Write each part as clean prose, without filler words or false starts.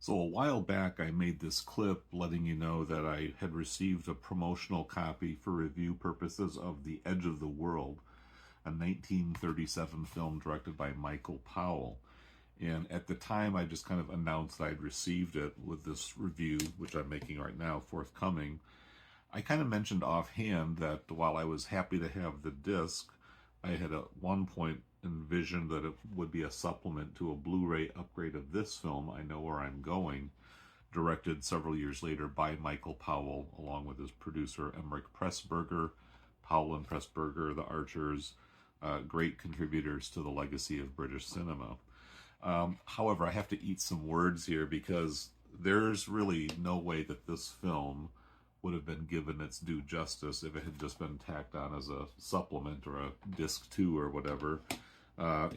So a while back, I made this clip letting you know that I had received a promotional copy for review purposes of The Edge of the World, a 1937 film directed by Michael Powell. And at the time, I just kind of announced I'd received it with this review, which I'm making right now, forthcoming. I kind of mentioned offhand that while I was happy to have the disc, I had at one point envisioned that it would be a supplement to a Blu-ray upgrade of this film, I Know Where I'm Going, directed several years later by Michael Powell, along with his producer Emmerich Pressburger. Powell and Pressburger, the Archers, great contributors to the legacy of British cinema. However, I have to eat some words here because there's really no way that this film would have been given its due justice if it had just been tacked on as a supplement or a disc 2 or whatever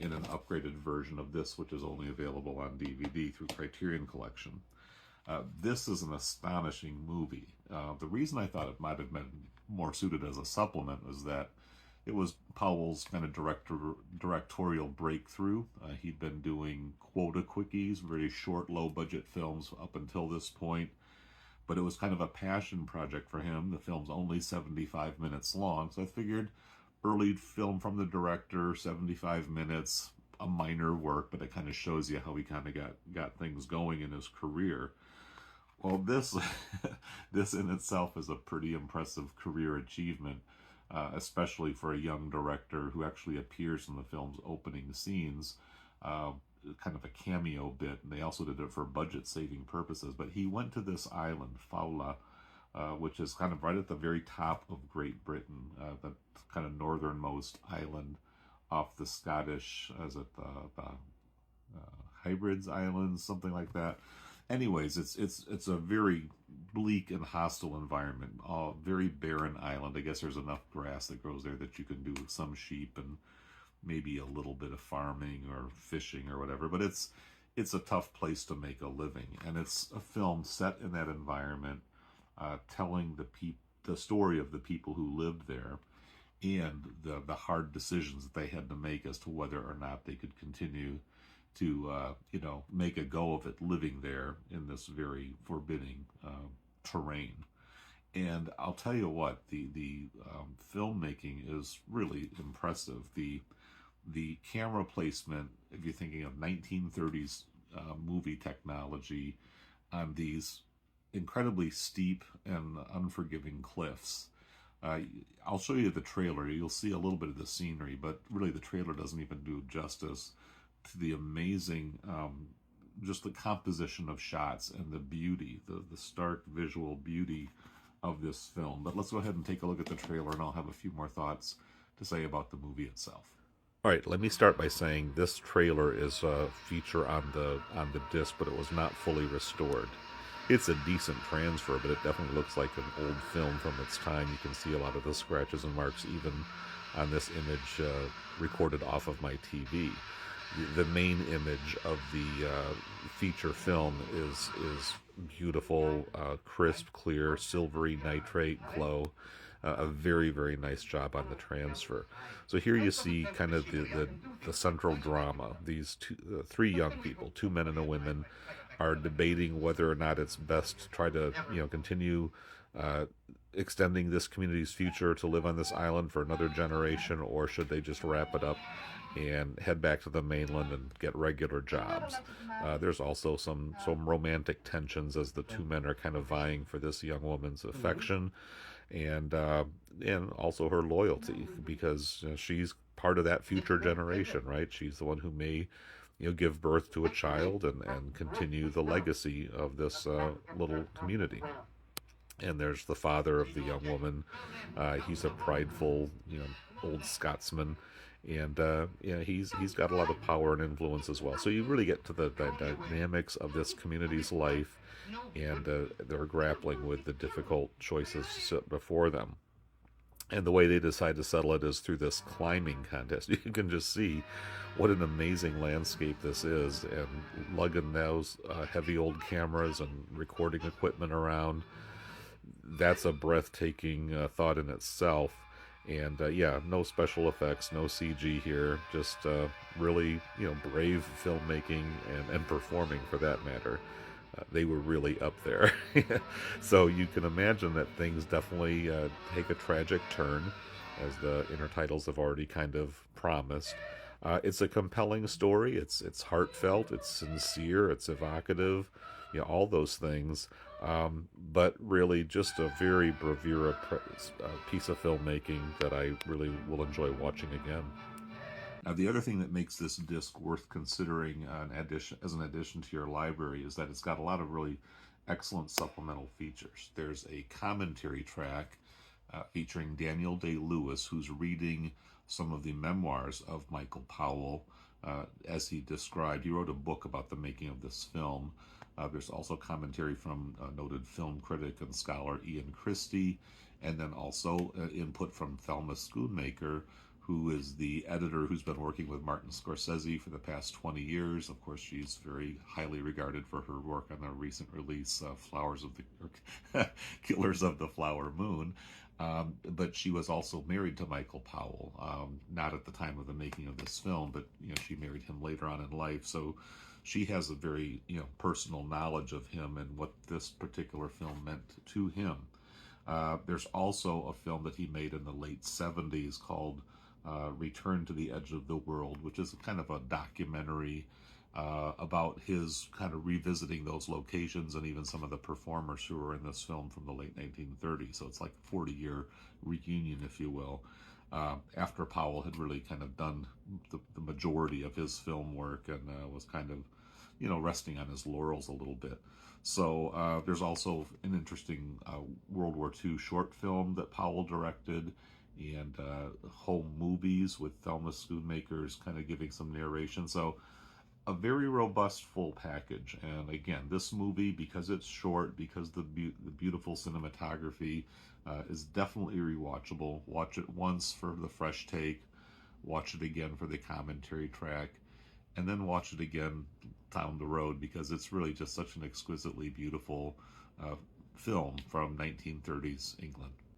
in an upgraded version of this, which is only available on DVD through Criterion Collection. This is an astonishing movie. The reason I thought it might have been more suited as a supplement was that it was Powell's kind of directorial breakthrough. He'd been doing quota quickies, very short, low-budget films up until this point, but it was kind of a passion project for him. The film's only 75 minutes long, so I figured early film from the director, 75 minutes, a minor work, but it kind of shows you how he kind of got things going in his career. Well, this this in itself is a pretty impressive career achievement, especially for a young director who actually appears in the film's opening scenes, kind of a cameo bit, and they also did it for budget-saving purposes. But he went to this island, Faula, which is kind of right at the very top of Great Britain, the kind of northernmost island off the Scottish, is it the Hybrids Islands, something like that. Anyways, it's a very bleak and hostile environment, very barren island. I guess there's enough grass that grows there that you can do some sheep and maybe a little bit of farming or fishing or whatever, but it's a tough place to make a living, and it's a film set in that environment, telling the story of the people who lived there and the hard decisions that they had to make as to whether or not they could continue to make a go of it living there in this very forbidding terrain. And I'll tell you what, the filmmaking is really impressive. The camera placement, if you're thinking of 1930s movie technology, on these incredibly steep and unforgiving cliffs. I'll show you the trailer. You'll see a little bit of the scenery, but really the trailer doesn't even do justice to the amazing, just the composition of shots and the beauty, the stark visual beauty of this film. But let's go ahead and take a look at the trailer, and I'll have a few more thoughts to say about the movie itself. All right, let me start by saying this trailer is a feature on the disc, but it was not fully restored. It's a decent transfer, but it definitely looks like an old film from its time. You can see a lot of the scratches and marks even on this image recorded off of my TV. The main image of the feature film is beautiful, crisp, clear, silvery nitrate glow. A very, very nice job on the transfer. So here you see kind of the central drama. These three young people, two men and a woman, are debating whether or not it's best to try to continue extending this community's future to live on this island for another generation, or should they just wrap it up and head back to the mainland and get regular jobs. There's also some romantic tensions as the two men are kind of vying for this young woman's affection, and also her loyalty, because she's part of that future generation, right? She's the one who may give birth to a child and continue the legacy of this little community. And there's the father of the young woman. He's a prideful, old Scotsman, and he's got a lot of power and influence as well. So you really get to the dynamics of this community's life, and they're grappling with the difficult choices set before them. And the way they decide to settle it is through this climbing contest. You can just see what an amazing landscape this is, and lugging those heavy old cameras and recording equipment around. That's a breathtaking thought in itself. And no special effects, no CG here, just really brave filmmaking and performing for that matter. they were really up there. So you can imagine that things definitely take a tragic turn, as the intertitles have already kind of promised. It's a compelling story. It's heartfelt. It's sincere. It's evocative. All those things. But really, just a very bravura piece of filmmaking that I really will enjoy watching again. Now, the other thing that makes this disc worth considering as an addition to your library is that it's got a lot of really excellent supplemental features. There's a commentary track featuring Daniel Day-Lewis, who's reading some of the memoirs of Michael Powell. As he described, he wrote a book about the making of this film. There's also commentary from noted film critic and scholar Ian Christie, and then also input from Thelma Schoonmaker, who is the editor who's been working with Martin Scorsese for the past 20 years. Of course, she's very highly regarded for her work on the recent release, Killers of the Flower Moon. But she was also married to Michael Powell, not at the time of the making of this film, but she married him later on in life. So she has a very personal knowledge of him and what this particular film meant to him. There's also a film that he made in the late 70s called Return to the Edge of the World, which is kind of a documentary about his kind of revisiting those locations and even some of the performers who were in this film from the late 1930s. So it's like a 40-year reunion, if you will, after Powell had really kind of done the majority of his film work and was kind of, resting on his laurels a little bit. So there's also an interesting World War II short film that Powell directed, and home movies with Thelma Schoonmaker's kind of giving some narration. So a very robust full package. And again, this movie, because it's short, because the beautiful cinematography, is definitely rewatchable. Watch it once for the fresh take, watch it again for the commentary track, and then watch it again down the road, because it's really just such an exquisitely beautiful film from 1930s England.